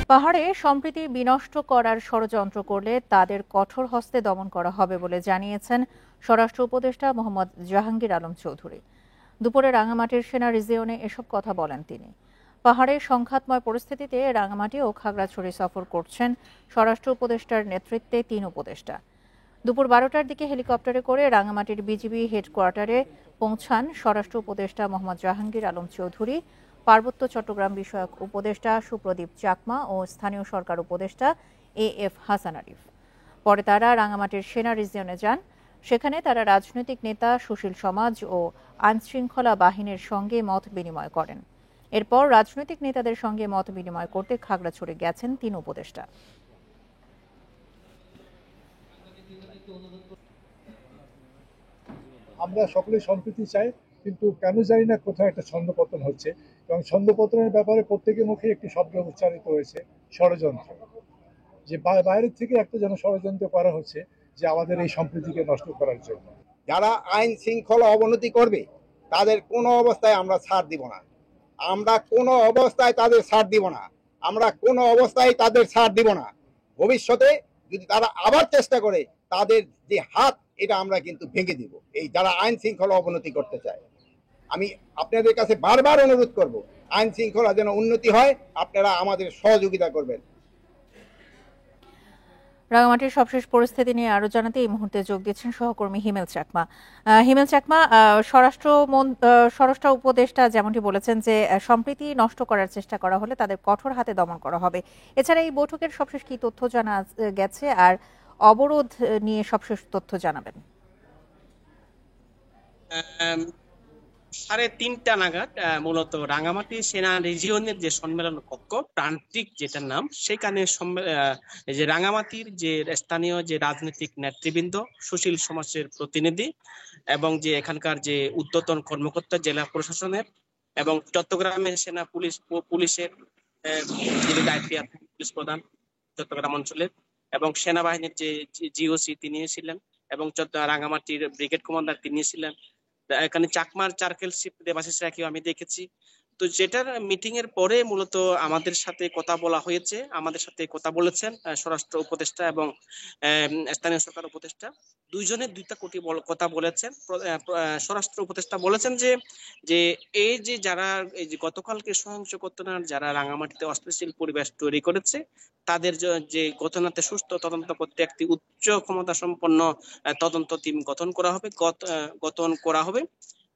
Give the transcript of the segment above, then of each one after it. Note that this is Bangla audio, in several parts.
পাহাড়ে সম্প্রীতি বিনষ্ট করার ষড়যন্ত্র করলে তাদের কঠোর হস্তে দমন করা হবে বলে জানিয়েছেন স্বরাষ্ট্র উপদেষ্টা মোহাম্মদ জাহাঙ্গীর আলম চৌধুরী। দুপুরে রাঙামাটির সেনা রিজিয়নে এসব কথা বলেন তিনি। পাহাড়ে সংঘাতময় পরিস্থিতিতে রাঙামাটি ও খাগড়াছড়ি সফর করছেন স্বরাষ্ট্র উপদেষ্টার নেতৃত্বে ৩ উপদেষ্টা। দুপুর ১২টার দিকে হেলিকপ্টারে করে রাঙামাটির বিজিবি হেডকোয়ার্টারে পৌঁছান স্বরাষ্ট্র উপদেষ্টা মোহাম্মদ জাহাঙ্গীর আলম চৌধুরী, পার্বত্য চট্টগ্রাম বিষয়ক উপদেষ্টা সুপ্রদীপ চাকমা ও স্থানীয় সরকার উপদেষ্টা এএফ হাসান আরিফ। পরে তারা রাঙামাটির সেনা রিজিয়নে যান। সেখানে তারা রাজনৈতিক নেতা, সুশীল সমাজ ও আইনশৃঙ্খলা বাহিনীর সঙ্গে মত বিনিময় করেন। এরপর রাজনৈতিক নেতাদের সঙ্গে মত বিনিময় করতে খাগড়াছড়ি গেছেন ৩ উপদেষ্টা। আমরা সকলে সম্প্রীতি চাই, কিন্তু কেন জানি না কোথাও একটা ছন্দপতন হচ্ছে, এবং ছন্দপতনের ব্যাপারে প্রত্যেকের মুখে একটি শব্দ উচ্চারিত হয়েছে, ষড়যন্ত্র। যে বাইরের থেকে একটা যেন ষড়যন্ত্র করা হচ্ছে যে আমাদের এই সম্প্রীতিকে নষ্ট করার জন্য। যারা আইন শৃঙ্খলা অবনতি করবে তাদের কোনো অবস্থায় আমরা ছাড় দিব না। আমরা কোনো অবস্থায় তাদের ছাড় দিব না। আমরা কোনো অবস্থায় তাদের ছাড় দিব না। ভবিষ্যতে যদি তারা আবার চেষ্টা করে, তাদের যে হাত, এটা আমরা কিন্তু ভেঙে দিব। এই যারা আইন শৃঙ্খলা অবনতি করতে চায়, আমি আপনাদের কাছে বারবার অনুরোধ করব, আইন শৃঙ্খলা যেন উন্নতি হয়, আপনারা আমাদের সহযোগিতা করবেন। রাঙামাটির সবশেষ পরিস্থিতি নিয়ে আরো জানাতে এই মুহূর্তে যোগ দিচ্ছেন সহকর্মী হিমেল চাকমা। হিমেল চাকমা, স্বরাষ্ট্র উপদেষ্টা যেমনটি বলেছেন যে সম্প্রীতি নষ্ট করার চেষ্টা করা হলে তাদের কঠোর হাতে দমন করা হবে। এছাড়া এই বৈঠকের সবশেষ কি তথ্য জানা গেছে, আর অবরোধ নিয়ে সবশেষ তথ্য জানাবেন? 3:30 নাগাদ মূলত রাঙামাটি সেনা রিজিয়নের যে সম্মেলন কক্ষ, প্রান্তিক যেটার নাম, সেখানে যে রাঙামাটির যে স্থানীয় যে রাজনৈতিক নেতৃবৃন্দ, সুশীল সমাজের প্রতিনিধি এবং যে এখানকার যে ঊর্ধ্বতন কর্মকর্তা জেলা প্রশাসনের এবং চট্টগ্রামের সেনা পুলিশের যিনি দায়িত্বে আছেন, পুলিশ প্রধান চট্টগ্রাম অঞ্চলের, এবং সেনাবাহিনীর যে জিওসি তিনি ছিলেন, এবং রাঙামাটির ব্রিগেড কমান্ডার তিনি ছিলেন। এখানে চাকমার চারকেল শিপ দেবাশিস রাখিও আমি দেখেছি। তো যেটার মিটিং এর পরে মূলত আমাদের সাথে কথা বলা হয়েছে, আমাদের সাথে কথা বলেছেন স্বরাষ্ট্র উপদেষ্টা এবং স্থানীয় সরকার উপদেষ্টা, দুইজনে দুইটা কোটি কথা বলেছেন। স্বরাষ্ট্র উপদেষ্টা বলেছেন যে এই যে যারা এই যে গতকালকে সহিংস ঘটনার যারা রাঙামাটিতে অস্থিতিশীল পরিবেশ তৈরি করেছে, তাদের যে ঘটনাতে সুস্থ তদন্ত করতে একটি উচ্চ ক্ষমতা সম্পন্ন তদন্ত টিম গঠন করা হবে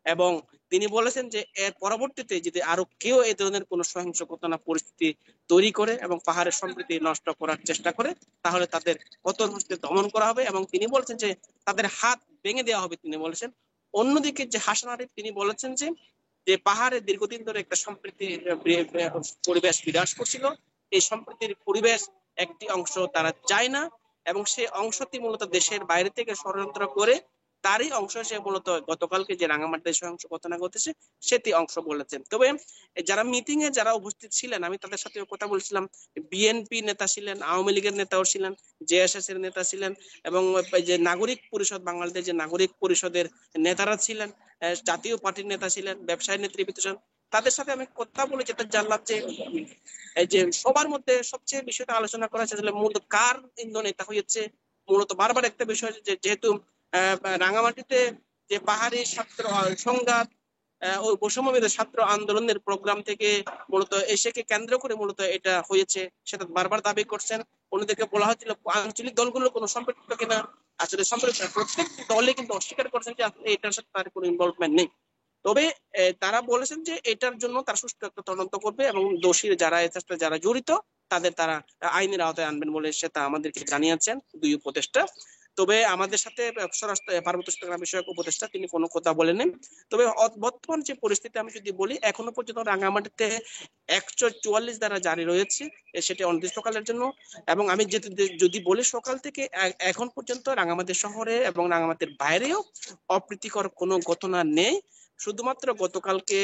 এবং তিনি বলেছেন যে এর পরবর্তীতে যদি আরো কেউ এই ধরনের কোনো সহিংস ঘটনা পরিস্থিতি তৈরি করে এবং পাহাড়ের সম্প্রীতি নষ্ট করার চেষ্টা করে, তাহলে তাদের কঠোর হস্তে দমন করা হবে এবং তিনি বলছেন যে তাদের হাত ভেঙে দেওয়া হবে। তিনি বলেছেন। অন্যদিকে যে হাসান আরিফ, তিনি বলেছেন যে পাহাড়ে দীর্ঘদিন ধরে একটা সম্প্রীতির পরিবেশ বিরাজ করছিল, এই সম্প্রীতির পরিবেশ একটি অংশ তারা চায় না এবং সেই অংশটি মূলত দেশের বাইরে থেকে ষড়যন্ত্র করে তারই অংশ সে মূলত গতকালকে যে রাঙামাটিতে সহিংস ঘটনা ঘটেছে সেটি অংশ বলেছেন। তবে যারা মিটিং এ যারা উপস্থিত ছিলেন, আমি তাদের সাথে কথা বলছিলাম। বিএনপি নেতা ছিলেন, আওয়ামী লীগের নেতাও ছিলেন, জেএসএস এর নেতা ছিলেন এবং যে নাগরিক পরিষদ, বাংলাদেশ যে নাগরিক পরিষদের নেতারা ছিলেন, জাতীয় পার্টির নেতা ছিলেন, ব্যবসায়ী নেতৃবৃন্দ ছিলেন। তাদের সাথে আমি কথা বলে যেটা জানলাম যে এই যে সবার মধ্যে সবচেয়ে বিষয়টা আলোচনা করা হয়েছে মূলত কার ইন্ধন এটা হয়েছে। মূলত বারবার একটা বিষয় যে যেহেতু রাঙামাটিতে যে পাহাড়ি ছাত্র সংঘাত ওই বৈষম্যবিরোধী ছাত্র আন্দোলনের প্রোগ্রাম থেকে মূলত এসেকে কেন্দ্র করে মূলত এটা হয়েছে, সেটা বারবার দাবি করছেন। অন্যদিকে বলা হচ্ছিল আঞ্চলিক দলগুলো কোনো সম্পৃক্ত কিনা, আসলে সম্পৃক্ত প্রত্যেকটি দলে কিন্তু অস্বীকার করছেন যে এটার সাথে তার কোনো ইনভলভমেন্ট নেই। তবে তারা বলেছেন যে এটার জন্য তারা সুষ্ঠু একটা তদন্ত করবে এবং দোষী যারা জড়িত তাদের তারা আইনের আওতায় আনবেন বলে সেটা আমাদেরকে জানিয়েছেন দুই উপদেষ্টা। তবে আমাদের সাথে পার্বত্য চট্টগ্রাম বিষয়ক উপদেষ্টা তিনি কোনো কথা বলেননি। তবে বর্তমান যে পরিস্থিতি আমি যদি বলি, এখনো পর্যন্ত রাঙামাটিতে 144 ধারা জারি রয়েছে, সেটি অনির্দিষ্টকালের জন্য। এবং আমি যদি বলি সকাল থেকে এখন পর্যন্ত রাঙামাটি শহরে এবং রাঙামাটির বাইরেও অপ্রীতিকর কোনো ঘটনা নেই। শুধুমাত্র গতকালকে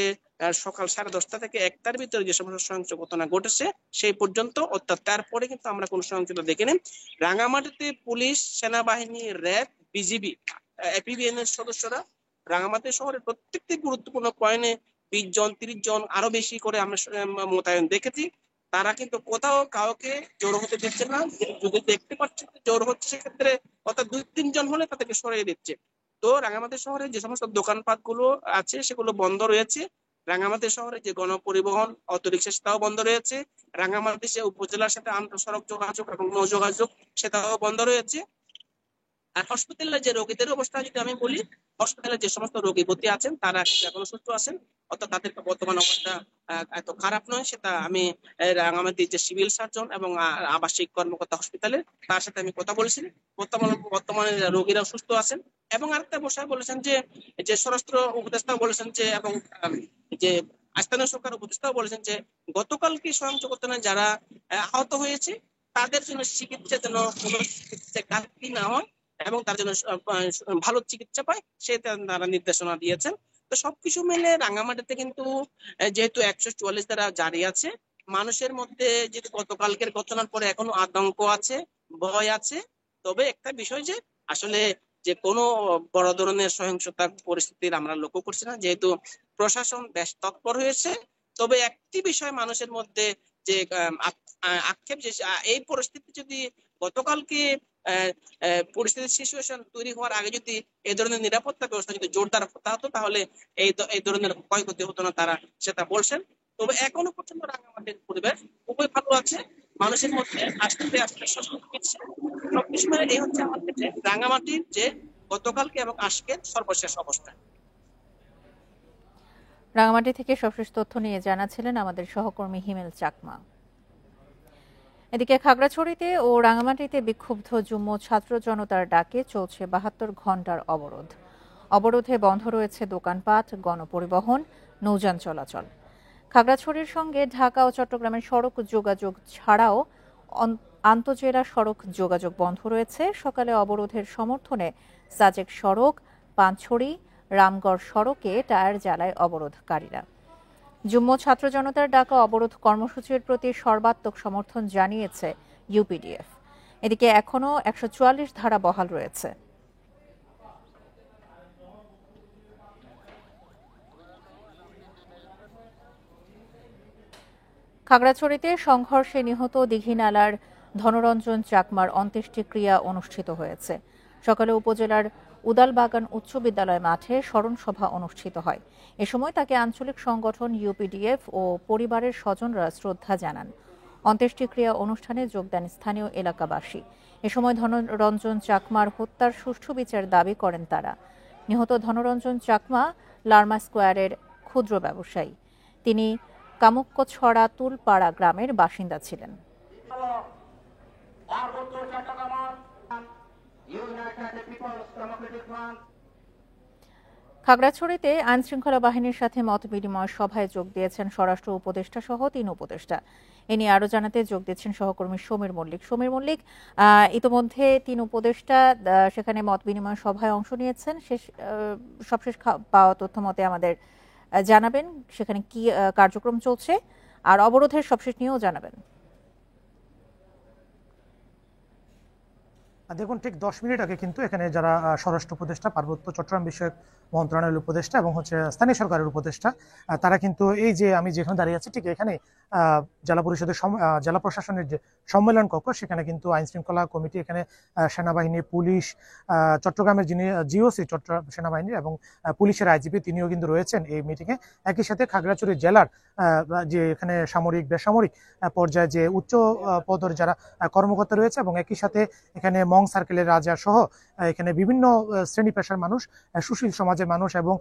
সকাল 10:30 থেকে 1টার ভিতরে যে সমস্ত সহিংস ঘটনা ঘটেছে সেই পর্যন্ত, অর্থাৎ তারপরে কিন্তু আমরা কোনো সহিংসতা দেখিনি। রাঙামাটিতে পুলিশ, সেনাবাহিনী, র্যাব, বিজিবি, এপিবিএন এর সদস্যরা রাঙামাটি শহরের প্রত্যেকটি গুরুত্বপূর্ণ পয়েন্টে 20 জন 30 জন আরো বেশি করে আমরা মোতায়েন দেখেছি তারা কিন্তু কোথাও কাউকে জোর হতে দিচ্ছে না। যদি দেখতে পাচ্ছে জোর হচ্ছে সেক্ষেত্রে অর্থাৎ 2-3 জন হলে তাদেরকে সরিয়ে দিচ্ছে। তো রাঙামাটি শহরে যে সমস্ত দোকানপাট গুলো আছে সেগুলো বন্ধ রয়েছে। রাঙামাটি শহরে যে গণপরিবহন অটোরিকশা সেটাও বন্ধ রয়েছে। রাঙামাটি সে উপজেলার সাথে আন্তঃসড়ক যোগাযোগ এবং নৌ যোগাযোগ সেটাও বন্ধ রয়েছে। আর হসপিটালে যে রোগীদের অবস্থা যদি আমি বলি, হসপিটালে যে সমস্ত রোগী ভর্তি আছেন তারা এখনো সুস্থ আছেন, অর্থাৎ তাদের বর্তমান অবস্থা এত খারাপ নয়। সেটা আমি রাঙামাটির যে সিভিল সার্জন এবং আবাসিক কর্মকর্তা হসপিটালে তার সাথে আমি কথা বলেছি। বর্তমানে রোগীরা সুস্থ আছেন। এবং আরেকটা বিষয় বলেছেন যে যে স্বরাষ্ট্র উপদেষ্টাও বলেছেন যে এবং যে স্থানীয় সরকার উপদেষ্টাও বলেছেন যে গতকালকে স্বয়ং ঘটনায় যারা আহত হয়েছে তাদের জন্য চিকিৎসা যেন কোনো চিকিৎসা ঘাটতি না হয় এবং তার জন্য ভালো চিকিৎসা পায় সেটা তারা নির্দেশনা দিয়েছেন। তো সবকিছু মিলে রাঙামাটিতে কিন্তু যেহেতু 144 ধারা জারি আছে, মানুষের মধ্যে যেহেতু গতকালকের ঘটনার পরে এখনো আতঙ্ক আছে, ভয় আছে। তবে একটা বিষয় যে আসলে যে কোনো বড় ধরনের সহিংসতার পরিস্থিতির আমরা লক্ষ্য করছি না, যেহেতু প্রশাসন বেশ তৎপর হয়েছে। তবে একটি বিষয় মানুষের মধ্যে যে আক্ষেপ যে এই পরিস্থিতি যদি গতকালকে পরিস্থিতির সিচুয়েশন তৈরি হওয়ার আগে যদি এই ধরনের নিরাপত্তা ব্যবস্থা যদি জোরদার হতো তাহলে এই ধরনের ক্ষয়ক্ষতি হতো না, তারা সেটা বলছেন। তবে এখনো পর্যন্ত রাঙামাটির পরিবেশ খুবই ভালো আছে, মানুষের মধ্যে আস্তে আস্তে স্বস্তি ফিরছে। সবকিছু মিলে এই হচ্ছে আমার ক্ষেত্রে রাঙামাটির যে গতকালকে এবং আজকের সর্বশেষ অবস্থা। রাঙামাটি থেকে সবশেষ তথ্য নিয়ে জানাচ্ছিলেন আমাদের সহকর্মী হিমেল চাকমা। এদিকে খাগড়াছড়িতে ও রাঙামাটিতে বিক্ষুব্ধ যুগ্ম ছাত্র জনতার ডাকে চলছে 72 ঘণ্টার অবরোধ। অবরোধে বন্ধ রয়েছে দোকানপাট, গণপরিবহন, নৌযান চলাচল। খাগড়াছড়ির সঙ্গে ঢাকা ও চট্টগ্রামের সড়ক যোগাযোগ ছাড়াও আন্তঃজেলা সড়ক যোগাযোগ বন্ধ রয়েছে। সকালে অবরোধের সমর্থনে সাজেক সড়ক, পানছড়ি, রামগড় সড়কে টায়ার জ্বালায় অবরোধকারীরা। যুগ্ম ছাত্র জনতার ডাকা অবরোধ কর্মসূচির প্রতি সর্বাত্মক সমর্থন জানিয়েছে ইউপিডিএফ। এদিকে এখনও 144 ধারা বহাল রয়েছে। খাগড়াছড়িতে সংঘর্ষে নিহত দীঘিনালার ধনরঞ্জন চাকমার অন্ত্যেষ্টিক্রিয়া অনুষ্ঠিত হয়েছে। সকালে উপজেলার উদালবাগান উচ্চ বিদ্যালয় মাঠে স্মরণ সভা অনুষ্ঠিত হয়। এ সময় তাকে আঞ্চলিক সংগঠন ইউপিডিএফ ও পরিবারের স্বজনরা শ্রদ্ধা জানান। অন্ত্যেষ্টিক্রিয়া অনুষ্ঠানে যোগ দেন স্থানীয় এলাকাবাসী। এ সময় ধনরঞ্জন চাকমার হত্যার সুষ্ঠু বিচার দাবি করেন তারা। নিহত ধনরঞ্জন চাকমা লার্মা স্কোয়ারের ক্ষুদ্র ব্যবসায়ী। তিনি কামুক্যছড়া তুলপাড়া গ্রামের বাসিন্দা ছিলেন। খাগড়াছড়িতে আইনশৃঙ্খলা বাহিনীর সাথে মত বিনিময় সভায় যোগ দিয়েছেন স্বরাষ্ট্র উপদেষ্টা সহ 3 উপদেষ্টা। এ নিয়ে আরো জানাতে যোগ দিচ্ছেন সহকর্মী সমীর মল্লিক। ইতিমধ্যে 3 উপদেষ্টা সেখানে মত বিনিময় সভায় অংশ নিয়েছেন। সবশেষ পাওয়া তথ্য মতে আমাদের জানাবেন সেখানে কি কার্যক্রম চলছে, আর অবরোধের সবশেষ নিয়েও জানাবেন। দেখুন, ঠিক 10 মিনিট আগে কিন্তু এখানে যারা স্বরাষ্ট্র উপদেষ্টা, পার্বত্য চট্টগ্রাম বিষয়ক মন্ত্রণালয়ের উপদেষ্টা এবং স্থানীয় সরকারের উপদেষ্টা, তারা কিন্তু এই যে আমি যেখানে দাঁড়িয়ে আছি ঠিক এখানে জেলা পরিষদের জেলা প্রশাসনের যে সম্মেলন কক্ষ, সেখানে কিন্তু আইন শৃঙ্খলা কমিটি, এখানে সেনাবাহিনী, পুলিশ, চট্টগ্রামের যিনি জিওসি চট্টগ্রাম সেনাবাহিনী এবং পুলিশের আইজিপি তিনিও কিন্তু রয়েছেন এই মিটিংয়ে। একই সাথে খাগড়াছড়ি জেলার যে এখানে সামরিক বেসামরিক পর্যায়ে যে উচ্চ পদের যারা কর্মকর্তা রয়েছে এবং একই সাথে এখানে মং সার্কেলের রাজা সহ এখানে বিভিন্ন শ্রেণী পেশার মানুষ, সুশীল সমাজের মানুষ এবং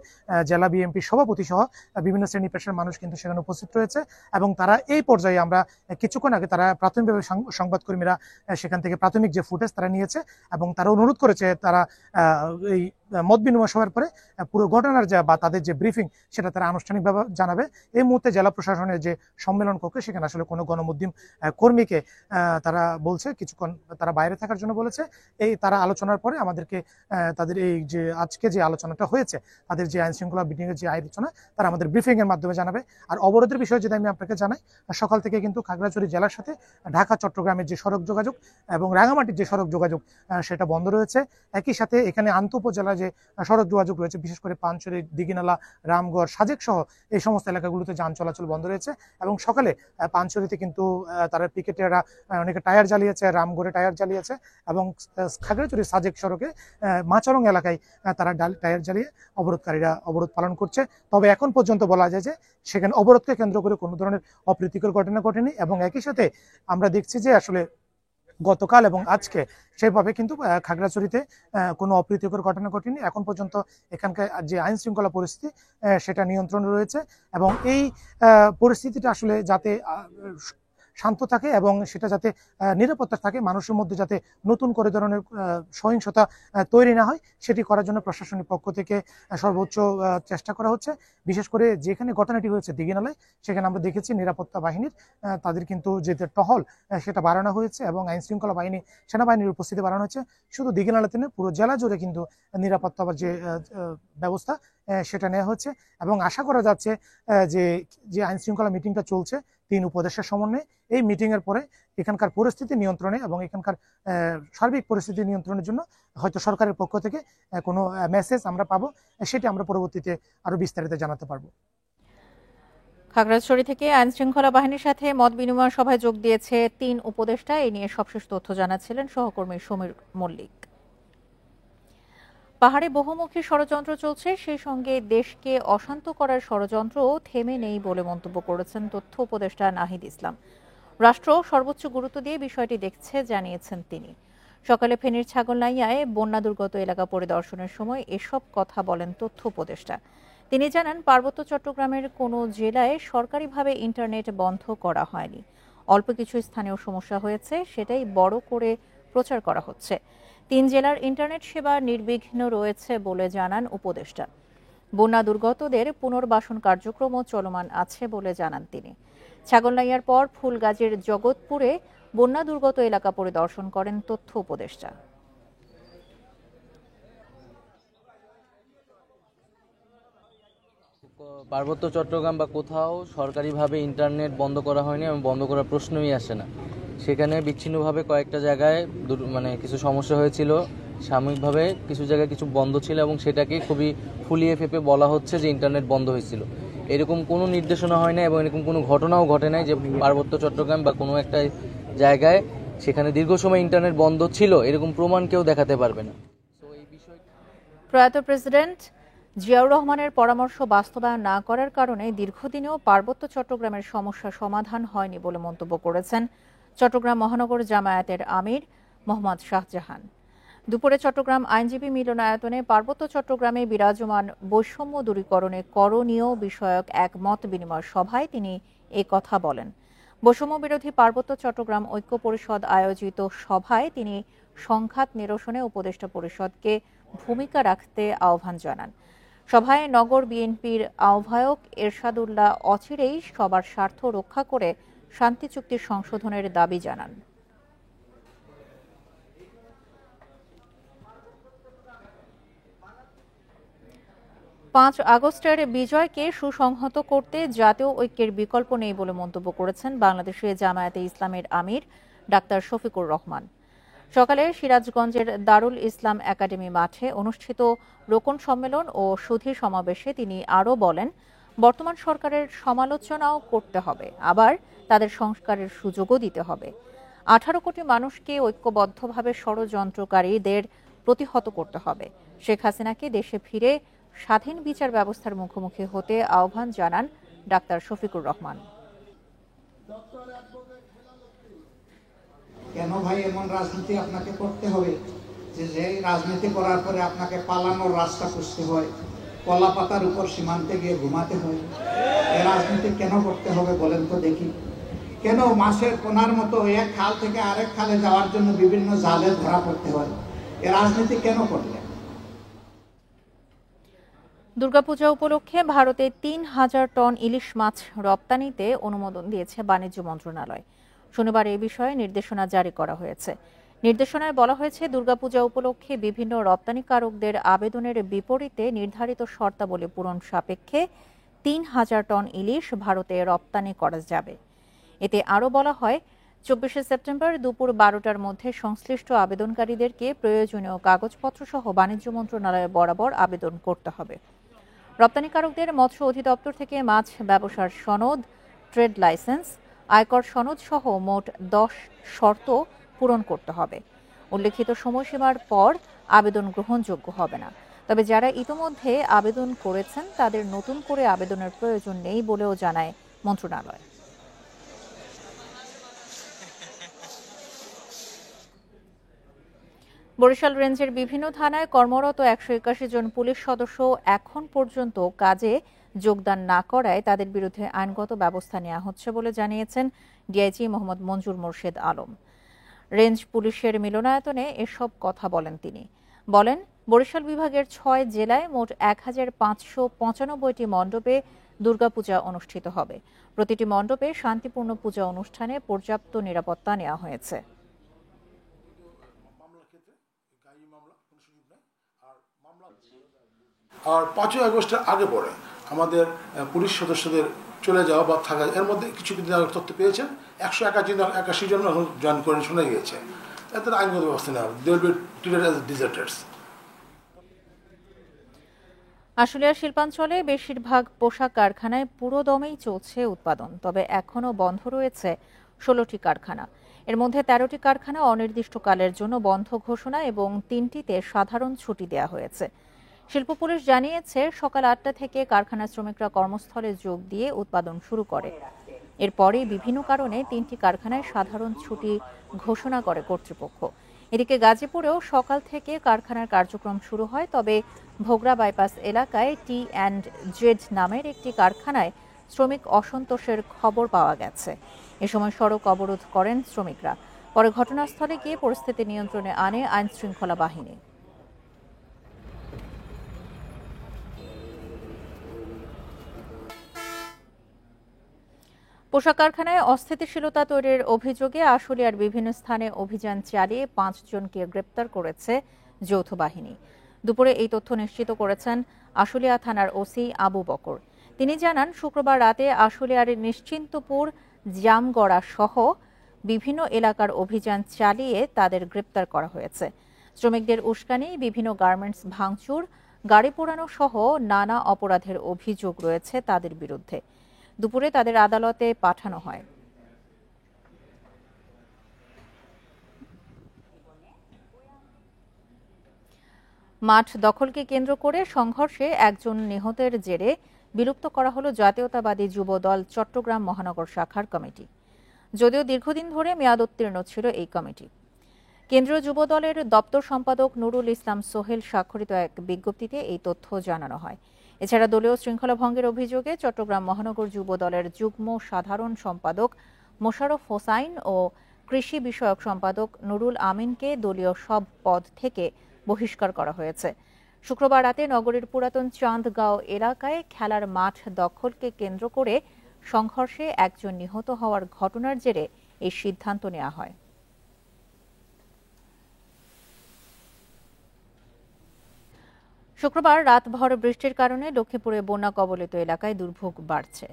জেলা বিএনপি সভাপতি সহ বিভিন্ন শ্রেণী পেশার মানুষ কিন্তু সেখানে উপস্থিত রয়েছে। এবং তারা এই পর্যায়ে আমরা কিছুক্ষণ আগে তারা প্রাথমিকভাবে সংবাদকর্মীরা সেখান থেকে প্রাথমিক যে ফুটেজ তারা নিয়েছে এবং তারা অনুরোধ করেছে তারা এই মত বিনিময় সভার পরে পুরো ঘটনার বা তাদের যে ব্রিফিং সেটা তারা আনুষ্ঠানিকভাবে জানাবে। এই মুহূর্তে জেলা প্রশাসনের যে সম্মেলন কক্ষে সেখানে আসলে কোনো গণমাধ্যম কর্মীকে তারা বলছে কিছুক্ষণ তারা বাইরে থাকার জন্য বলেছে। এই তারা আলোচনার পরে আমাদেরকে তাদের এই যে আজকে যে আলোচনাটা হয়েছে, তাদের যে আইন শৃঙ্খলা মিটিং এর যে আলোচনা, তারা আমাদের ব্রিফিং এর মাধ্যমে জানাবে। আর অবরোধের বিষয়ে যদি আমি আপনাকে জানাই, সকাল থেকে কিন্তু খাগড়াছড়ি জেলার সাথে ঢাকা চট্টগ্রামের যে সড়ক যোগাযোগ এবং রাঙামাটির যে সড়ক যোগাযোগ সেটা বন্ধ রয়েছে। একই সাথে এখানে আন্তঃ উপজেলার যে সড়ক যোগাযোগ রয়েছে, বিশেষ করে পানছড়ি, দিঘিনালা, রামগড়, সাজেক সহ এই সমস্ত এলাকাগুলোতে যান চলাচল বন্ধ রয়েছে। এবং সকালে পানছড়িতে কিন্তু তারা পিকেটাররা অনেকে টায়ার জ্বালিয়েছে, রামগড়ে টায়ার জ্বালিয়েছে এবং খাগড়াছড়ি সাজেক সড়কে মাচরং এলাকায় তারা টায়ার জ্বালিয়ে অবরোধকারীরা অবরোধ পালন করছে। তবে এখন পর্যন্ত বলা যায় যে সেখানে অবরোধকে কেন্দ্র করে কোনো ধরনের অপ্রীতিকর ঘটনা ঘটেনি। এবং একই সাথে আমরা দেখছি যে আসলে গতকাল এবং আজকে সেভাবে কিন্তু খাগড়াছড়িতে কোনো অপ্রীতিকর ঘটনা ঘটেনি। এখন পর্যন্ত এখানকার যে আইন শৃঙ্খলা পরিস্থিতি সেটা নিয়ন্ত্রণে রয়েছে এবং এই পরিস্থিতিটা আসলে যাতে শান্ত থাকে এবং সেটা যাতে নিরাপত্তা থাকে, মানুষের মধ্যে যাতে নতুন করে ধরনের সহিংসতা তৈরি না হয়, সেটি করার জন্য প্রশাসনিক পক্ষ থেকে সর্বোচ্চ চেষ্টা করা হচ্ছে। বিশেষ করে যেখানে ঘটনাটি হয়েছে দিঘিনালায়, সেখানে আমরা দেখেছি নিরাপত্তা বাহিনীর তাদের কিন্তু যে টহল সেটা বাড়ানো হয়েছে এবং আইন শৃঙ্খলা বাহিনী, সেনাবাহিনীর উপস্থিতি বাড়ানো হয়েছে। শুধু দিঘিনালাতে নয়, পুরো জেলা জুড়ে কিন্তু নিরাপত্তার যে ব্যবস্থা সেটা নেওয়া হচ্ছে এবং আশা করা যাচ্ছে যে আইন শৃঙ্খলা মিটিংটা চলছে 3 উপদেষ্টার সমন্বয়ে, এই মিটিং এর পরে এখানকার পরিস্থিতি নিয়ন্ত্রণে এবং এখানকার সার্বিক পরিস্থিতি নিয়ন্ত্রণের জন্য হয়তো সরকারের পক্ষ থেকে কোনো মেসেজ আমরা পাবো, সেটি আমরা পরবর্তীতে আরো বিস্তারিত জানাতে পারবো। খাগড়াছড়ি থেকে আইন শৃঙ্খলা বাহিনীর সাথে মত বিনিময় সভায় যোগ দিয়েছে 3 উপদেষ্টা। এ নিয়ে সবশেষ তথ্য জানাচ্ছিলেন সহকর্মী সমীর মল্লিক। পাহাড়ে বহুমুখী ষড়যন্ত্র চলছে, সেই সঙ্গে দেশকে অশান্ত করার ষড়যন্ত্রও থেমে নেই বলে মন্তব্য করেছেন তথ্য উপদেষ্টা নাহিদ ইসলাম। রাষ্ট্র সর্বোচ্চ গুরুত্ব দিয়ে বিষয়টি দেখছে জানিয়েছেন তিনি। সকালে ফেনীর ছাগলনাইয়ায় বন্যা দুর্গত এলাকা পরিদর্শনের সময় এসব কথা বলেন তথ্য উপদেষ্টা। তিনি জানান, পার্বত্য চট্টগ্রামের কোনো জেলায় সরকারিভাবে ইন্টারনেট বন্ধ করা হয়নি। অল্প কিছু স্থানীয় সমস্যা হয়েছে, সেটাই বড় করে প্রচার করা হচ্ছে। 3 জেলার ইন্টারনেট সেবা নির্বিঘ্ন রয়েছে বলে জানান উপদেষ্টা। বন্যা দুর্গতদের পুনর্বাসন কার্যক্রমও চলমান আছে বলে জানান তিনি। ছাগলনাইয়ার পর ফুলগাজীর জগৎপুরে বন্যা দুর্গত এলাকা পরিদর্শন করেন তথ্য উপদেষ্টা। পার্বত্য চট্টগ্রাম বা কোথাও সরকারিভাবে ইন্টারনেট বন্ধ করা হয়নি এবং বন্ধ করার প্রশ্নই আসে না। সেখানে বিচ্ছিন্নভাবে কয়েকটা জায়গায় কিছু সমস্যা হয়েছিল, সাময়িকভাবে কিছু জায়গায় কিছু বন্ধ ছিল এবং সেটাকে খুবই ফুলিয়ে ফেপে বলা হচ্ছে যে ইন্টারনেট বন্ধ হয়েছিল। এরকম কোনো নির্দেশনা হয় না এবং এরকম কোনো ঘটনাও ঘটে নাই যে পার্বত্য চট্টগ্রাম বা কোনো একটা জায়গায় সেখানে দীর্ঘ সময় ইন্টারনেট বন্ধ ছিল, এরকম প্রমাণ কেউ দেখাতে পারবে না। প্রয়াত প্রেসিডেন্ট জিয়াউর রহমানের পরামর্শ বাস্তবায়ন না করার কারণে দীর্ঘদিনেও পার্বত্য চট্টগ্রামের সমস্যা সমাধান হয়নি বলে মন্তব্য করেছেন চট্টগ্রাম মহানগর জামায়াতের আমির মোহাম্মদ শাহজাহান। দুপুরে চট্টগ্রাম আইনজীবী মিলনায়তনে পার্বত্য চট্টগ্রামে বিরাজমান বৈষম্য দূরীকরণে করণীয় বিষয়ক এক মত বিনিময় সভায় তিনি এ কথা বলেন। বৈষম্য বিরোধী পার্বত্য চট্টগ্রাম ঐক্য পরিষদ আয়োজিত সভায় তিনি সংঘাত নিরসনে উপদেষ্টা পরিষদকে ভূমিকা রাখতে আহ্বান জানান। সভায় নগর বিএনপির আহ্বায়ক এরশাদুল্লাহ অচিরেই সবার স্বার্থ রক্ষা করে শান্তি চুক্তি সংশোধনের দাবি জানান। 5 আগস্টের বিজয়কে সুসংহত করতে জাতীয় ঐক্যের বিকল্প নেই বলে মন্তব্য করেছেন বাংলাদেশে জামায়াতে ইসলামের আমির ডাক্তার শফিকুর রহমান। সকালে সিরাজগঞ্জের দারুল ইসলাম একাডেমি মাঠে অনুষ্ঠিত রোকন সম্মেলন ও সুধী সমাবেশে তিনি আরও বলেন, বর্তমান সরকারের সমালোচনাও করতে হবে, আবার তাদের সংস্কারের সুযোগও দিতে হবে। 18 কোটি মানুষকে ঐক্যবদ্ধভাবে ষড়যন্ত্রকারীদের প্রতিহত করতে হবে। শেখ হাসিনাকে দেশে ফিরে স্বাধীন বিচার ব্যবস্থার মুখোমুখি হতে আহ্বান জানান ডাক্তার শফিকুর রহমান। কেন ভাই এমন রাজনীতি আপনাকে করতে হবে যে রাজনীতি করার পরে আপনাকে পালানোর রাস্তা খুঁজতে হয়, কলা পাতার উপর সীমান্তে গিয়ে ঘুমাতে হয়? এই রাজনীতি কেন করতে হবে বলেন তো দেখি? কেন মাছের কোনার মতো এক খাল থেকে আরেক খালে যাওয়ার জন্য বিভিন্ন জালে ধরা পড়তে হয়? এই রাজনীতি কেন করলেন? দুর্গাপূজা উপলক্ষে ভারতে 3000 টন ইলিশ মাছ রপ্তানিতে অনুমোদন দিয়েছে বাণিজ্য মন্ত্রণালয়। শনিবার এই বিষয়ে নির্দেশনা জারি করা হয়েছে। নির্দেশনায় বলা হয়েছে, দুর্গাপূজা উপলক্ষে বিভিন্ন রপ্তানিকারকদের আবেদনের বিপরীতে নির্ধারিত শর্তাবলী পূরণ সাপেক্ষে 3000 টন ইলিশ ভারতে রপ্তানি করা যাবে। এতে আরও বলা হয়, 24শে সেপ্টেম্বর দুপুর 12টার মধ্যে সংশ্লিষ্ট আবেদনকারীদেরকে প্রয়োজনীয় কাগজপত্র সহ বাণিজ্য মন্ত্রণালয়ে বরাবর আবেদন করতে হবে। রপ্তানিকারকদের মৎস্য অধিদপ্তর থেকে মাছ ব্যবসার সনদ, ট্রেড লাইসেন্স, আয়কর সনদ সহ মোট 10 শর্ত পূরণ করতে হবে। উল্লেখিত সময়সীমার পর আবেদন গ্রহণযোগ্য হবে না। তবে যারা ইতোমধ্যে আবেদন করেছেন তাদের নতুন করে আবেদনের প্রয়োজন নেই বলেও জানায় মন্ত্রণালয়। বরিশাল রেঞ্জের বিভিন্ন থানায় কর্মরত 181 জন পুলিশ সদস্য এখন পর্যন্ত কাজে যোগদান না করায় তাদের বিরুদ্ধে আইনগত ব্যবস্থা নেওয়া হচ্ছে বলে জানিয়েছেন ডিআইজি মোহাম্মদ মঞ্জুর মোর্শেদ আলম। রেঞ্জ পুলিশের মিলনায়তনে এসব কথা বলেন তিনি। বলেন, বরিশাল বিভাগের 6 জেলায় মোট 1595টি মণ্ডপে দুর্গাপূজা অনুষ্ঠিত হবে। প্রতিটি মণ্ডপে শান্তিপূর্ণ পূজা অনুষ্ঠানে পর্যাপ্ত নিরাপত্তা নেওয়া হয়েছে। আর 5ই আগস্টের আগে পরে আমাদের পুলিশ সদস্যদের চলে যাওয়া বা থাকা, এর মধ্যে কিছু তথ্য পেয়েছেন 181 জন এখন জয়েন করে শোনা গিয়েছে। এদের আইনগত ব্যবস্থা নেওয়া হবে। They will be treated as deserters. Ashulia শিল্পাঞ্চলে বেশিরভাগ পোশাক কারখানায় পুরোদমেই চলছে উৎপাদন, তবে এখনও বন্ধ রয়েছে 16টি কারখানা। এর মধ্যে 13টি কারখানা অনির্দিষ্টকালের জন্য বন্ধ ঘোষণা এবং 3টিতে সাধারণ ছুটি দেওয়া হয়েছে। শিল্প পুলিশ জানিয়েছে, সকাল 8টা থেকে কারখানার শ্রমিকরা কর্মস্থলে যোগ দিয়ে উৎপাদন শুরু করে। এরপরে বিভিন্ন কারণে 3টি কারখানায় সাধারণ ছুটি ঘোষণা করে কর্তৃপক্ষ। এদিকে গাজীপুরেও সকাল থেকে কারখানার কার্যক্রম শুরু হয়, তবে ভোগড়া বাইপাস এলাকায় T&Z নামের একটি কারখানায় শ্রমিক অসন্তোষের খবর পাওয়া গেছে। এ সময় সড়ক অবরোধ করেন শ্রমিকরা। পরে ঘটনাস্থলে গিয়ে পরিস্থিতি নিয়ন্ত্রণে আনে আইন শৃঙ্খলা বাহিনী। পোশাক কারখানায় অস্থিতিশীলতা তৈরির অভিযোগে আশুলিয়ার বিভিন্ন স্থানে অভিযান চালিয়ে 5 জনকে গ্রেপ্তার করেছে যৌথ বাহিনী। দুপুরে এই তথ্য নিশ্চিত করেছেন আশুলিয়া থানার ওসি আবু বকর। তিনি জানান, শুক্রবার রাতে আশুলিয়ার নিশ্চিন্তপুর, জামগড়া সহ বিভিন্ন এলাকার অভিযান চালিয়ে তাদের গ্রেপ্তার করা হয়েছে। শ্রমিকদের উস্কানি, বিভিন্ন গার্মেন্টস ভাঙচুর, গাড়ি পোড়ানো সহ নানা অপরাধের অভিযোগ রয়েছে তাদের বিরুদ্ধে। দুপুরে তাদের আদালতে পাঠানো হয়। মাঠ দখলকে কেন্দ্র করে সংঘর্ষে একজন নিহতের জেরে বিলুপ্ত করা হলো জাতীয়তাবাদী যুব দল চট্টগ্রাম মহানগর শাখার কমিটি। যদিও দীর্ঘদিন ধরে মেয়াদোত্তীর্ণ ছিল এই কমিটি। কেন্দ্রীয় যুব দলের দপ্তর সম্পাদক নুরুল ইসলাম সোহেল স্বাক্ষরিত এক বিজ্ঞপ্তিতে এই তথ্য জানানো হয়। এছাড়া দলীয় শৃঙ্খলা ভঙ্গের অভিযোগে চট্টগ্রাম মহানগর যুব দলের যুগ্ম সাধারণ সম্পাদক মোশাররফ হোসাইন ও কৃষি বিষয়ক সম্পাদক নুরুল আমিনকে দলীয় সব পদ থেকে বহিষ্কার করা হয়েছে। শুক্রবার রাতে নগরীর পুরাতন চাঁদগাঁও এলাকায় খেলার মাঠ দখলকে কেন্দ্র করে সংঘর্ষে একজন নিহত হওয়ার ঘটনার জেরে এই সিদ্ধান্ত নেওয়া হয়। শুক্রবার রাতভর বৃষ্টির কারণে লক্ষ্মীপুরে বন্যা কবলিত এলাকায় দুর্ভোগ বাড়ছে।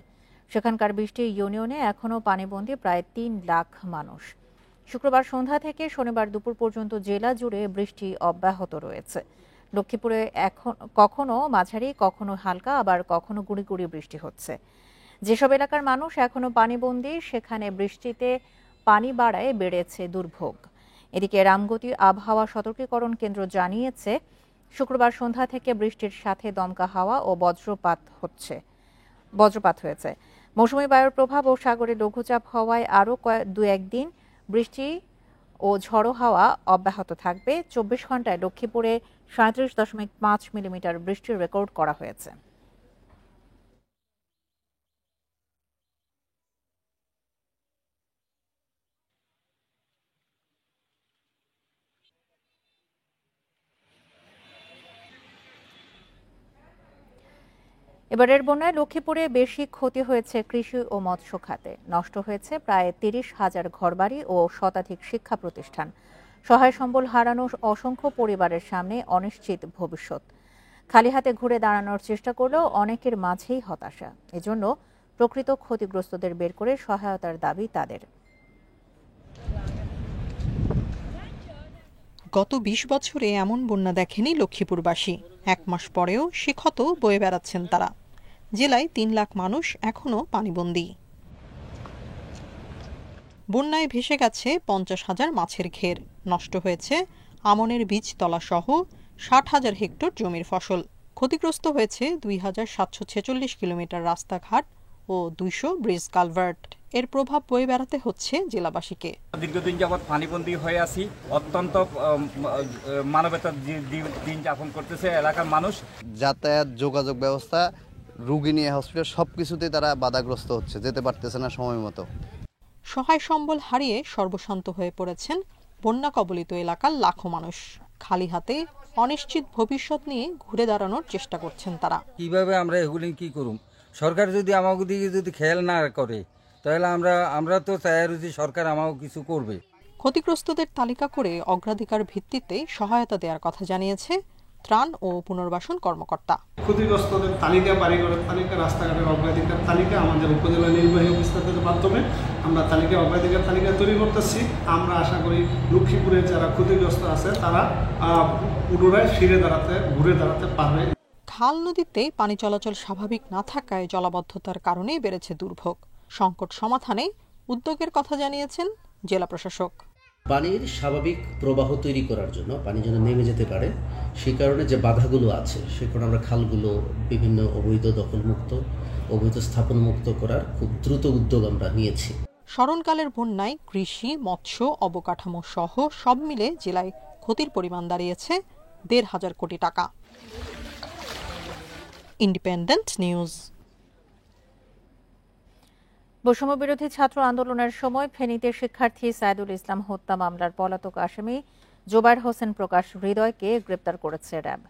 সেখানকার বৃষ্টি ইউনিয়নে এখনও পানিবন্দী প্রায় 3 লাখ মানুষ। শুক্রবার সন্ধ্যা থেকে শনিবার দুপুর পর্যন্ত জেলা জুড়ে বৃষ্টি অব্যাহত রয়েছে। লক্ষ্মীপুরে এখন কখনো মাঝারি, কখনো হালকা, আবার কখনো গুঁড়ি গুঁড়ি বৃষ্টি হচ্ছে। যেসব এলাকার মানুষ এখনো পানিবন্দী, সেখানে বৃষ্টিতে পানি বাড়ায় বেড়েছে দুর্ভোগ। এদিকে রামগতি আবহাওয়া সতর্কীকরণ কেন্দ্র জানিয়েছে, শুক্রবার সন্ধ্যা থেকে বৃষ্টির সাথে দমকা হাওয়া ও বজ্রপাত হয়েছে। মৌসুমী বায়ুর প্রভাব ও সাগরে লঘুচাপ হওয়ায় আরও 2-1 দিন বৃষ্টি ও ঝড়ো হাওয়া অব্যাহত থাকবে। 24 ঘন্টায় লক্ষ্মীপুরে 37.5 মিলিমিটার বৃষ্টির রেকর্ড করা হয়েছে। এবারের বন্যায় লক্ষ্মীপুরে বেশি ক্ষতি হয়েছে কৃষি ও মৎস্য খাতে। নষ্ট হয়েছে প্রায় 30,000 ঘরবাড়ি ও শতাধিক শিক্ষা প্রতিষ্ঠান। সহায় সম্বল হারানো অসংখ্য পরিবারের সামনে অনিশ্চিত ভবিষ্যৎ। খালি হাতে ঘুরে দাঁড়ানোর চেষ্টা করলেও অনেকের মাঝেই হতাশা। এজন্য প্রকৃত ক্ষতিগ্রস্তদের বের করে সহায়তার দাবি তাদের। গত ২০ বছরে এমন বন্যা দেখেনি লক্ষ্মীপুরবাসী। ১ মাস পরেও সে ক্ষত বয়ে বেড়াচ্ছেন তারা। জেলায় ৩ লাখ মানুষ এখনও পানিবন্দী। বন্যায় ভেসে গেছে ৫০,০০০ মাছের ঘের, নষ্ট হয়েছে আমনের বীজতলা সহ ৬০,০০০ হেক্টর জমির ফসল। ক্ষতিগ্রস্ত হয়েছে ২,৭৪৬ কিলোমিটার রাস্তাঘাট ও ২০০ ব্রিজ কালভার্ট। এর প্রভাব বয়ে বেড়াতে হচ্ছে জেলাবাসীকে। দীর্ঘদিন যাবৎ পানিবন্দী হয়ে আছি, অত্যন্ত মানবতার দিন যাপন করতেছে এলাকার মানুষ। যাতায়াত, যোগাযোগ ব্যবস্থা, রোগী নিয়ে হসপিটাল সবকিছুতেই তারা বাধাগ্রস্ত হচ্ছে, যেতে পারতেছে না সময় মতো। সহায় সম্বল হারিয়ে সর্বশান্ত হয়ে পড়েছেন বন্যা কবলিত এলাকার লাখো মানুষ। খালি হাতে অনিশ্চিত ভবিষ্যৎ নিয়ে ঘুরে দাঁড়ানোর চেষ্টা করছেন তারা। কিভাবে আমরা এগুলি কি করুম? সরকার যদি আমাকে দিকে যদি খেয়াল না করে তাহলে আমরা তো চাই যে সরকার আমাকে কিছু করবে। ক্ষতিগ্রস্তদের তালিকা করে অগ্রাধিকার ভিত্তিতে সহায়তা দেওয়ার কথা জানিয়েছে ত্রাণ ও পুনর্বাসন কর্মকর্তা। ক্ষতিগ্রস্তদের তালিকা, বাড়িঘরের তালিকা, রাস্তাঘাটের অগ্রাধিকার তালিকা আমাদের উপজেলা নির্বাহী অফিসারদের মাধ্যমে আমরা অগ্রাধিকার তালিকা তৈরি করতেছি। আমরা আশা করি লক্ষ্মীপুরের যারা ক্ষতিগ্রস্ত আছে তারা পুনরায় ঘুরে দাঁড়াতে পারবে। খাল নদীতে পানি চলাচল স্বাভাবিক না থাকায় জলাবদ্ধতার কারণে বেড়েছে দুর্ভোগ। সংকট সমাধানে উদ্যোগের কথা জানিয়েছেন জেলা প্রশাসক। পানির স্বাভাবিক প্রবাহ তৈরি করার জন্য, পানি যেন নেমে যেতে পারে, সেই কারণে যে বাধাগুলো আছে সে কারণে আমরা খালগুলো বিভিন্ন অবৈধ দখলমুক্ত, অবৈধ স্থাপন মুক্ত করার খুব দ্রুত উদ্যোগ আমরা নিয়েছি। স্মরণকালের বন্যায় কৃষি, মৎস্য, অবকাঠামো সহ সব মিলে জেলায় ক্ষতির পরিমাণ দাঁড়িয়েছে ১৫০০ কোটি টাকা। Independent news. বৈষম্য বিরোধী ছাত্র আন্দোলনের সময় ফেনীতে শিক্ষার্থী সাইদুল ইসলাম হত্যা মামলার পলাতক আসামি জোবায়ের হোসেন প্রকাশ হৃদয়কে গ্রেপ্তার করেছে র্যাব।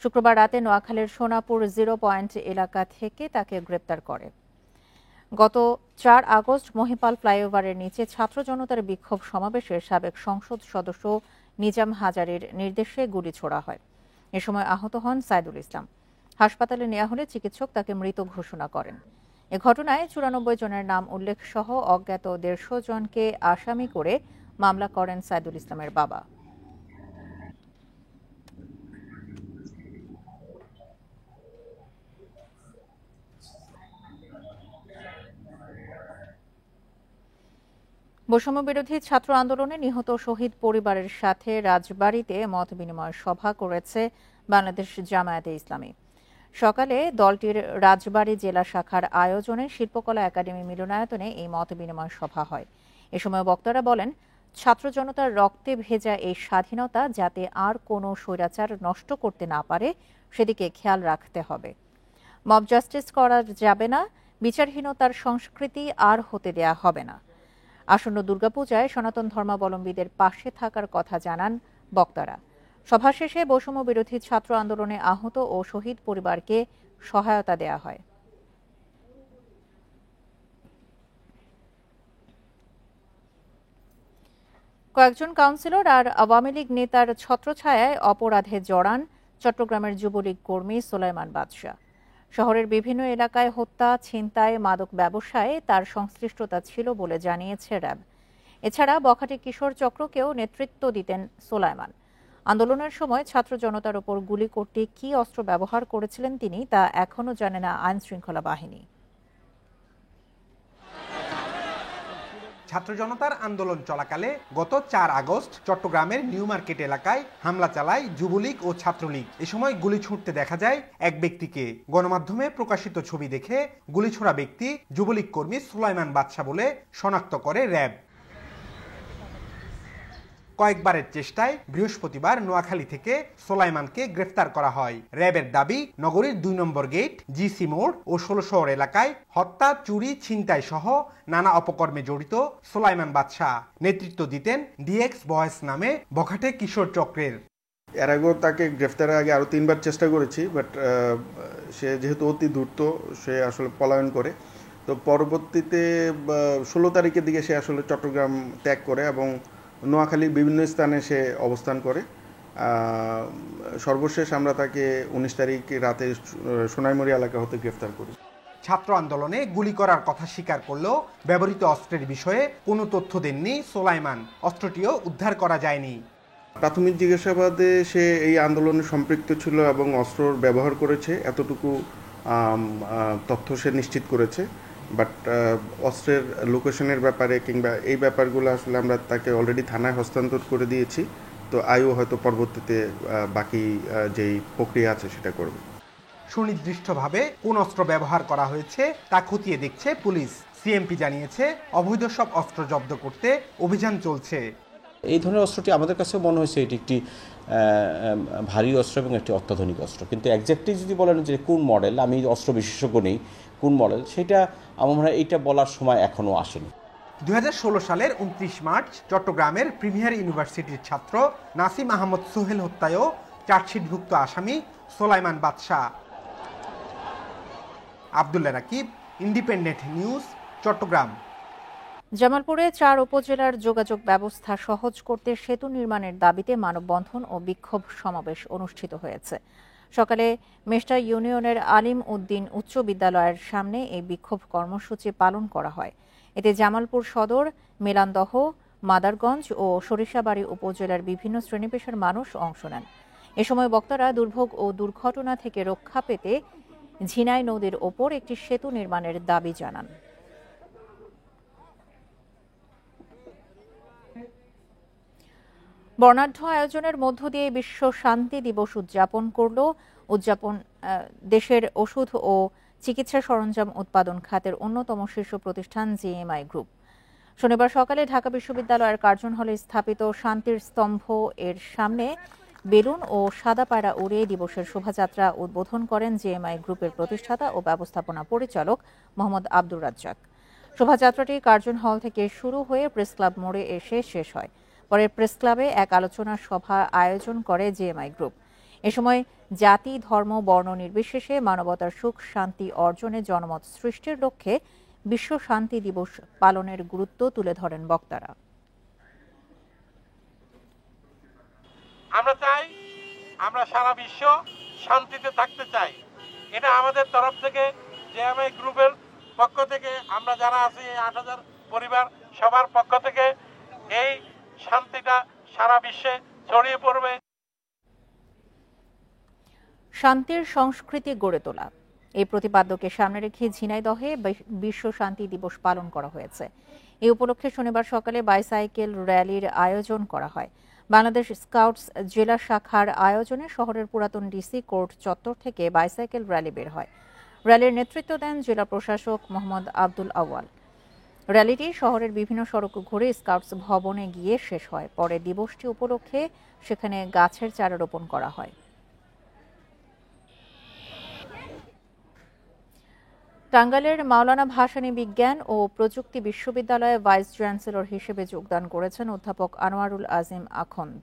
শুক্রবার রাতে নোয়াখালীর সোনাপুর 0 পয়েন্ট এলাকা থেকে তাকে গ্রেপ্তার করে। গত ৪ আগস্ট মহিপাল ফ্লাইওভারের নিচে ছাত্র জনতার বিক্ষোভ সমাবেশে সাবেক সংসদ সদস্য নিজাম হাজারীর নির্দেশে গুলি ছোড়া হয়। এ সময় আহত হন সাইদুল ইসলাম। হাসপাতালে নেওয়া হলে চিকিৎসক তাকে মৃত ঘোষণা করেন। এ ঘটনায় ৯৪ জনের নাম উল্লেখ সহ অজ্ঞাত ১৫০ জনকে আসামি করে মামলা করেন সাইদুল ইসলামের বাবা। বৈষম্য বিরোধী ছাত্র আন্দোলনে নিহত শহীদ পরিবারের সাথে রাজবাড়ীতে মত বিনিময় সভা করেছে বাংলাদেশ জামায়াতে ইসলামী। সকালে দলটির রাজবাড়ী জেলা শাখার আয়োজনে শিল্পকলা একাডেমি মিলনায়তনে এই মত বিনিময় সভা হয়। এ সময় বক্তারা বলেন, ছাত্র জনতার রক্তে ভেজা এই স্বাধীনতা যাতে আর কোনো স্বৈরাচার নষ্ট করতে না পারে সেদিকে খেয়াল রাখতে হবে। মব জাস্টিস করা যাবে না, বিচারহীনতার সংস্কৃতি আর হতে দেয়া হবে না। আসন্ন দুর্গাপূজায় সনাতন ধর্মাবলম্বীদের পাশে থাকার কথা জানান বক্তারা। সভা শেষে বৈষম্য বিরোধী ছাত্র আন্দোলনে আহত ও শহীদ পরিবারকে সহায়তা দেয়া হয়। কয়েকজন কাউন্সিলর আর আওয়ামী লীগ নেতার ছত্রছায়ায় অপরাধে জড়ান চট্টগ্রামের যুবলীগ কর্মী সোলাইমান বাদশা। শহরের বিভিন্ন এলাকায় হত্যা, ছিনতাই, মাদক ব্যবসায় তার সংশ্লিষ্টতা ছিল বলে জানিয়েছে র্যাব। এছাড়া বখাটে কিশোর চক্রকেও নেতৃত্ব দিতেন সোলাইমান। আন্দোলনের সময় ছাত্র জনতার ওপর গুলি করতে কি অস্ত্র ব্যবহার করেছিলেন তিনি তা এখনও জানে না আইন শৃঙ্খলা বাহিনী। ছাত্র জনতার আন্দোলন চলাকালে গত ৪ আগস্ট চট্টগ্রামের নিউ মার্কেট এলাকায় হামলা চালায় যুবলীগ ও ছাত্রলীগ। এ সময় গুলি ছুটতে দেখা যায় এক ব্যক্তিকে। গণমাধ্যমে প্রকাশিত ছবি দেখে গুলি ছোড়া ব্যক্তি যুবলীগ কর্মী সোলাইমান বাদশা বলে শনাক্ত করে র্যাব। কয়েকবারের চেষ্টায় বৃহস্পতিবার নোয়াখালী থেকে সোলাইমানকে গ্রেফতার করা হয়। র্যাবের দাবি, নগরীর ২ নম্বর গেট, জিসি মোড় ও ১৬ শহর এলাকায় হত্যা, চুরি, ছিনতাই সহ নানা অপকর্মে জড়িত সোলাইমান বাদশা নেতৃত্ব দিতেন ডিএক্স বয়েস নামে বখাটে কিশোর চক্রের। এর আগেও তাকে গ্রেফতারের আগে আরও ৩ বার চেষ্টা করেছি, বাট সে যেহেতু অতি দ্রুত সে আসলে পলায়ন করে, তো পরবর্তীতে ১৬ তারিখের দিকে সে আসলে চট্টগ্রাম ত্যাগ করে এবং নোয়াখালীর বিভিন্ন স্থানে সে অবস্থান করে। সর্বশেষ আমরা তাকে ১৯ তারিখ রাতে সোনাইমুড়ি এলাকা হতে গ্রেফতার করি। ছাত্র আন্দোলনে গুলি করার কথা স্বীকার করলেও ব্যবহৃত অস্ত্রের বিষয়ে কোনো তথ্য দেননি সোলাইমান। অস্ত্রটিও উদ্ধার করা যায়নি। প্রাথমিক জিজ্ঞাসাবাদে সে এই আন্দোলনে সম্পৃক্ত ছিল এবং অস্ত্র ব্যবহার করেছে, এতটুকু তথ্য সে নিশ্চিত করেছে। বাট অস্ত্রের লোকেশনের ব্যাপারে কিংবা এই ব্যাপারগুলো আসলে আমরা তাকে অলরেডি থানায় হস্তান্তর করে দিয়েছি। তো আইও হয়তো পরবর্তীতে বাকি যেই প্রক্রিয়া আছে সেটা করবে। সুনির্দিষ্টভাবে কোন অস্ত্র ব্যবহার করা হয়েছে তা খতিয়ে দেখছে পুলিশ। সিএমপি জানিয়েছে অবৈধ সব অস্ত্র জব্দ করতে অভিযান চলছে। এই ধরনের অস্ত্রটি আমাদের কাছে মনে হয়েছে এটি একটি ভারী অস্ত্র এবং একটি অত্যাধুনিক অস্ত্র, কিন্তু এক্স্যাক্টলি যদি বলেন যে কোন মডেল, আমি অস্ত্র বিশেষজ্ঞ নেই, কোন মডেল সেটা আমার মনে হয় এইটা বলার সময় এখনও আসেনি। 2016 সালের 29 মার্চ চট্টগ্রামের প্রিমিয়ার ইউনিভার্সিটির ছাত্র নাসিম আহমদ সোহেল হত্যায়ও চার্জশিটভুক্ত আসামি সোলাইমান বাদশাহ। Abdullah Rakib, independent news, Chattogram. জামালপুরে 4 উপজেলার যোগাযোগ ব্যবস্থা সহজ করতে সেতু নির্মাণের দাবিতে মানববন্ধন ও বিক্ষোভ সমাবেশ অনুষ্ঠিত হয়েছে। সকালে মেষ্টা ইউনিয়নের আলিম উদ্দিন উচ্চ বিদ্যালয়ের সামনে এই বিক্ষোভ কর্মসূচি পালন করা হয়। এতে জামালপুর সদর, মেলান্দহ, মাদারগঞ্জ ও সরিষাবাড়ী উপজেলার বিভিন্ন শ্রেণীপেশার মানুষ অংশ নেন। এ সময় বক্তারা দুর্ভোগ ও দুর্ঘটনা থেকে রক্ষা পেতে ঝিনাই নদীর ওপর একটি সেতু নির্মাণের দাবি জানান। বর্ণাঢ্য আয়োজনের মধ্য দিয়ে বিশ্ব শান্তি দিবস উদযাপন করল দেশের ওষুধ ও চিকিৎসা সরঞ্জাম উৎপাদন খাতের অন্যতম শীর্ষ প্রতিষ্ঠান জিএমআই গ্রুপ। শনিবার সকালে ঢাকা বিশ্ববিদ্যালয়ের কার্জন হলে স্থাপিত শান্তির স্তম্ভ এর সামনে বেলুন ও সাদা পায়রা উড়িয়ে দিবসের শোভাযাত্রা উদ্বোধন করেন জিএমআই গ্রুপের প্রতিষ্ঠাতা ও ব্যবস্থাপনা পরিচালক মোহাম্মদ আব্দুর রাজ্জাক। শোভাযাত্রাটি কার্জন হল থেকে শুরু হয়ে প্রেস ক্লাব মোড়ে এসে শেষ হয়। পরে প্রেস ক্লাবে এক আলোচনা সভা আয়োজন করে জিএমআই গ্রুপ। এ সময় জাতি, ধর্ম, বর্ণ নির্বিশেষে মানবতার সুখ শান্তি অর্জনে জনমত সৃষ্টির লক্ষ্যে বিশ্ব শান্তি দিবস পালনের গুরুত্ব তুলে ধরেন বক্তারা। আমরা চাই, আমরা সারা বিশ্ব শান্তিতে থাকতে চাই। এটা আমাদের তরফ থেকে জিএমআই গ্রুপের পক্ষ থেকে আমরা যারা আছি এই 8000 পরিবার সবার পক্ষ থেকে এই শান্তিটা সারা বিশ্বে ছড়িয়ে পড়বে। শান্তির সংস্কৃতি গড়ে তোলা এই প্রতিপাদ্যকে সামনে রেখে ঝিনাইদহে বিশ্ব শান্তি দিবস পালন করা হয়েছে। এই উপলক্ষে শনিবার সকালে বাইসাইকেল র্যালির আয়োজন করা হয়। বাংলাদেশ স্কাউটস জেলা শাখার আয়োজনে শহরের পুরাতন ডিসি কোর্ট চত্বর থেকে বাইসাইকেল র্যালি বের হয়। র্যালির নেতৃত্ব দেন জেলা প্রশাসক মোহাম্মদ আব্দুল আওয়াল। র্যালিটি শহরের বিভিন্ন সড়ক ঘুরে স্কাউটস ভবনে গিয়ে শেষ হয়। পরে দিবসটি উপলক্ষে সেখানে গাছের চারা রোপণ করা হয়। টাঙ্গাইলের মাওলানা ভাসানী বিজ্ঞান ও প্রযুক্তি বিশ্ববিদ্যালয়ে ভাইস চ্যান্সেলর হিসেবে যোগদান করেছেন অধ্যাপক আনোয়ারুল আজিম আখন্দ।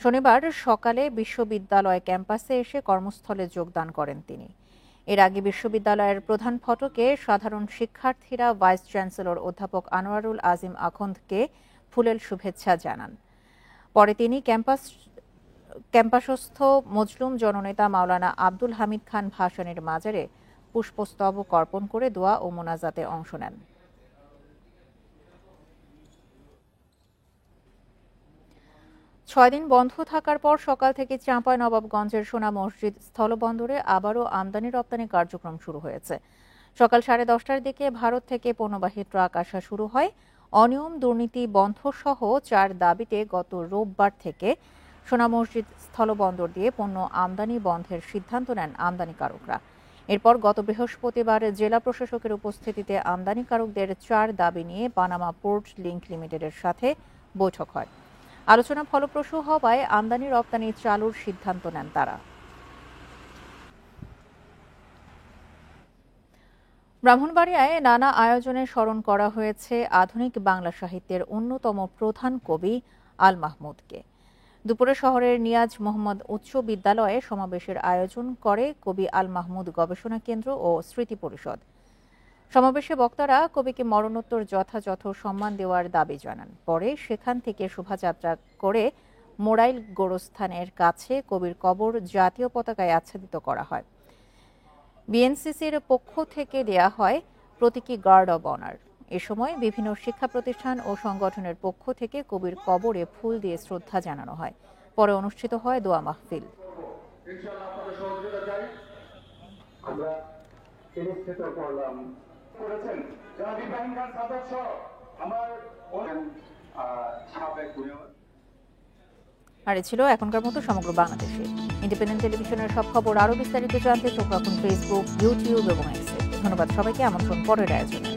শনিবার সকালে বিশ্ববিদ্যালয় ক্যাম্পাসে এসে কর্মস্থলে যোগদান করেন তিনি। এর আগে বিশ্ববিদ্যালয়ের প্রধান ফটকে সাধারণ শিক্ষার্থীরা ভাইস চ্যান্সেলর অধ্যাপক আনোয়ারুল আজিম আখন্দকে ফুলেল শুভেচ্ছা জানান। পরে তিনি ক্যাম্পাসস্থ মজলুম জননেতা মাওলানা আব্দুল হামিদ খান ভাসানীর মাজারে পুষ্পস্তবক অর্পণ করে দোয়া ও মোনাজাতে অংশ নেন। ছয় দিন বন্ধ থাকার পর সকাল থেকে চাঁপাইনবাবগঞ্জের সোনা মসজিদ স্থলবন্দরে আবারও আমদানি রপ্তানি কার্যক্রম শুরু হয়েছে। সকাল 10:30টার দিকে ভারত থেকে পণ্যবাহী ট্রাক আসা শুরু হয়। অনিয়ম, দুর্নীতি বন্ধ সহ 4 দাবিতে গত রোববার থেকে সোনা মসজিদ স্থলবন্দর দিয়ে পণ্য আমদানি বন্ধের সিদ্ধান্ত নেন আমদানিকারকরা। এরপর গত বৃহস্পতিবার জেলা প্রশাসকের উপস্থিতিতে আমদানিকারকদের 4 দাবি নিয়ে পানামা পোর্ট লিংক লিমিটেডের সাথে বৈঠক হয়। আলোচনা ফলপ্রসূ হওয়ায় আমদানি রপ্তানি চালুর সিদ্ধান্ত নেন তারা। ব্রাহ্মণবাড়িয়ায় নানা আয়োজনে স্মরণ করা হয়েছে আধুনিক বাংলা সাহিত্যের অন্যতম প্রধান কবি আল মাহমুদকে। দুপুরে শহরের নিয়াজ মোহাম্মদ উচ্চ বিদ্যালয়ে সমাবেশের আয়োজন করে কবি আল মাহমুদ গবেষণা কেন্দ্র ও স্মৃতি পরিষদ। সমাবেশে বক্তারা কবিকে মরণোত্তর যথাযথ সম্মান দেওয়ার দাবি জানান। পরে সেখান থেকে শোভাযাত্রা করে মোরাইল গোরস্থানের কাছে কবির কবর জাতীয় পতাকায় আচ্ছাদিত করা হয়। বিএনসিসির পক্ষ থেকে দেয়া হয় প্রতীকী গার্ড অব অনার। এ সময় বিভিন্ন শিক্ষা প্রতিষ্ঠান ও সংগঠনের পক্ষ থেকে কবির কবরে ফুল দিয়ে শ্রদ্ধা জানানো হয়। পরে অনুষ্ঠিত হয় দোয়া মাহফিল। আর এ ছিল এখনকার মতো সমগ্র বাংলাদেশে। ইন্ডিপেন্ডেন্ট টেলিভিশনের সব খবর আরও বিস্তারিত জানতে চোখ রাখুন ফেসবুক, ইউটিউব এবং এক্সে। ধন্যবাদ সবাইকে। আমন্ত্রণ পরের আয়োজনে।